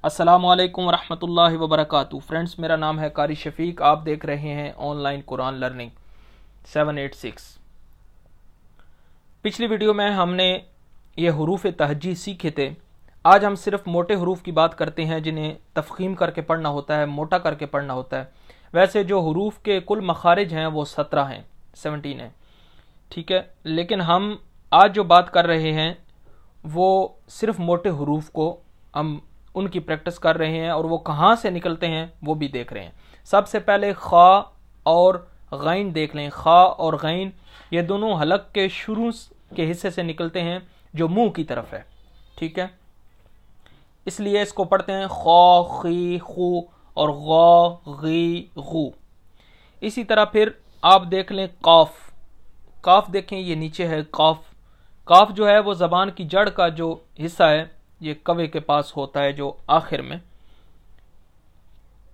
अस्सलामु अलैकुम रहमतुल्लाहि व बरकातुहू। फ्रेंड्स, मेरा नाम है कारी शफीक। आप देख रहे हैं ऑनलाइन कुरान लर्निंग 786। पिछली वीडियो में हमने ये हरूफ तहज्जी सीखे थे। आज हम सिर्फ मोटे हरूफ की बात करते हैं जिन्हें तफखीम करके पढ़ना होता है, मोटा करके पढ़ना होता है। वैसे जो हरूफ के कुल मखारिज हैं वो 17 हैं, 17 हैं, ठीक है। लेकिन हम आज जो बात कर रहे हैं वो सिर्फ मोटे हरूफ को हम उनकी प्रैक्टिस कर रहे हैं और वो कहाँ से निकलते हैं वो भी देख रहे हैं। सबसे पहले खा और गैन देख लें। खा और गैन ये दोनों हलक के शुरू के हिस्से से निकलते हैं जो मुंह की तरफ है, ठीक है। इसलिए इसको पढ़ते हैं खा, खी, खू और गौ, गी, गू। इसी तरह फिर आप देख लें काफ। काफ देखें, ये नीचे है काफ। काफ जो है वो ज़बान की जड़ का जो हिस्सा है, ये कवे के पास होता है जो आखिर में,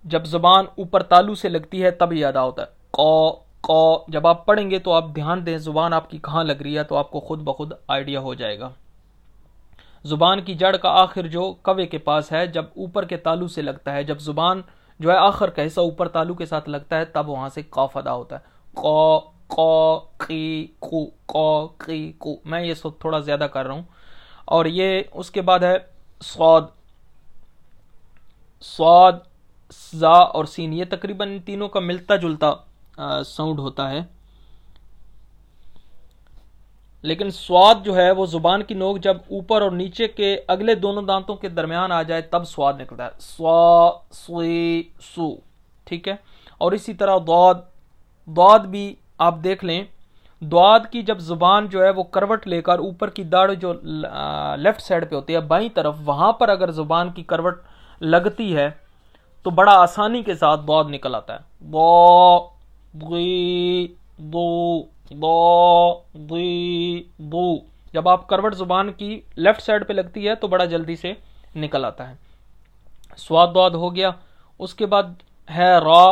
जब ज़बान ऊपर तालू से लगती है तब ये अदा होता है। कौ कौ जब आप पढ़ेंगे तो आप ध्यान दें ज़ुबान आपकी कहाँ लग रही है, तो आपको खुद ब खुद आइडिया हो जाएगा। ज़ुबान की जड़ का आखिर जो कवे के पास है, जब ऊपर के तालू से लगता है, जब ज़ुबान जो है आखिर का हिस्सा ऊपर तालू के साथ लगता है, तब वहाँ से काफ अदा होता है। कौ कौ की कू, कौ की कू। मैं ये सब थोड़ा ज़्यादा कर रहा हूँ। और ये उसके बाद है स्वाद। स्वाद, जा और सीन, ये तकरीबन इन तीनों का मिलता जुलता साउंड होता है। लेकिन स्वाद जो है वो ज़ुबान की नोक जब ऊपर और नीचे के अगले दोनों दांतों के दरमियान आ जाए तब स्वाद निकलता है। स्वा, स्वी, सू, ठीक है। और इसी तरह दौद। दौद भी आप देख लें, द्वाद की जब ज़ुबान जो है वो करवट लेकर ऊपर की दाढ़ जो लेफ्ट साइड पे होती है बाईं तरफ, वहाँ पर अगर ज़ुबान की करवट लगती है तो बड़ा आसानी के साथ द्वाद निकल आता है। दो, दी, दो, दो, दी, दो। जब आप करवट ज़ुबान की लेफ्ट साइड पे लगती है तो बड़ा जल्दी से निकल आता है। स्वाद द्वाद हो गया। उसके बाद है रा।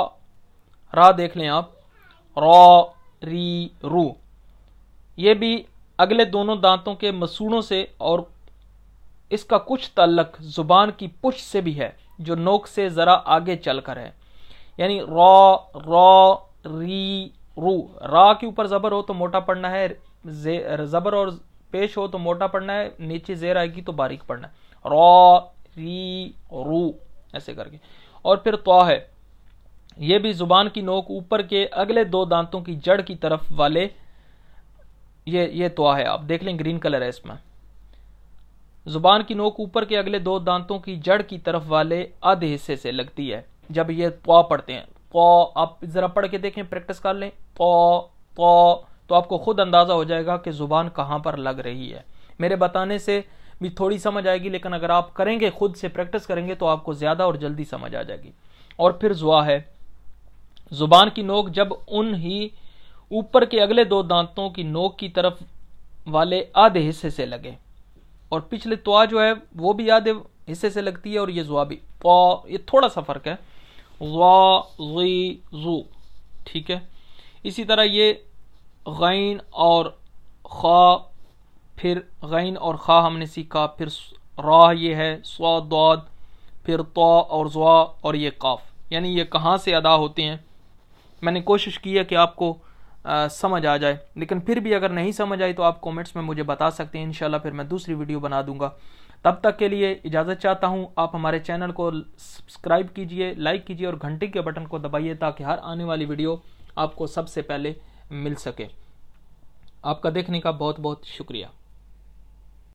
रा देख लें आप, रा, री, रू। ये भी अगले दोनों दांतों के मसूड़ों से और इसका कुछ ताल्लुक जुबान की पुश से भी है जो नोक से जरा आगे चलकर है। यानी रा, रा, री, रू। रा के ऊपर जबर हो तो मोटा पढ़ना है, जबर और पेश हो तो मोटा पढ़ना है, नीचे जेर आएगी तो बारीक पढ़ना है। रा, री, रू, ऐसे करके। और फिर त्वा है, ये भी जुबान की नोक ऊपर के अगले दो दांतों की जड़ की तरफ वाले, ये त्वा है। आप देख लें ग्रीन कलर है इसमें। जुबान की नोक ऊपर के अगले दो दांतों की जड़ की तरफ वाले आधे हिस्से से लगती है जब ये त्वा पढ़ते हैं। त्वा आप जरा पढ़ के देखें, प्रैक्टिस कर लें। त्वा त्वा, तो आपको खुद अंदाजा हो जाएगा कि जुबान कहाँ पर लग रही है। मेरे बताने से भी थोड़ी समझ आएगी, लेकिन अगर आप करेंगे, खुद से प्रैक्टिस करेंगे तो आपको ज्यादा और जल्दी समझ आ जाएगी। और फिर जुआ है, जुबान की नोक जब उन ही ऊपर के अगले दो दांतों की नोक की तरफ वाले आधे हिस्से से लगे, और पिछले त्वा जो है वो भी आधे हिस्से से लगती है, और ये जुआ भी। त्वा, ये थोड़ा सा फर्क है। ज़ा, ज़ी, ज़ू, ठीक है। इसी तरह ये गैन और खा, फिर गैन और खा हमने सीखा। फिर रा ये है, स्वाद, द्वाद, फिर त्वा और ज़ा, और ये काफ। यानी ये कहाँ से अदा होते हैं। मैंने कोशिश की है कि आपको समझ आ जाए, लेकिन फिर भी अगर नहीं समझ आई तो आप कमेंट्स में मुझे बता सकते हैं। इंशाल्लाह फिर मैं दूसरी वीडियो बना दूंगा। तब तक के लिए इजाज़त चाहता हूं। आप हमारे चैनल को सब्सक्राइब कीजिए, लाइक कीजिए और घंटी के बटन को दबाइए ताकि हर आने वाली वीडियो आपको सबसे पहले मिल सके। आपका देखने का बहुत बहुत शुक्रिया।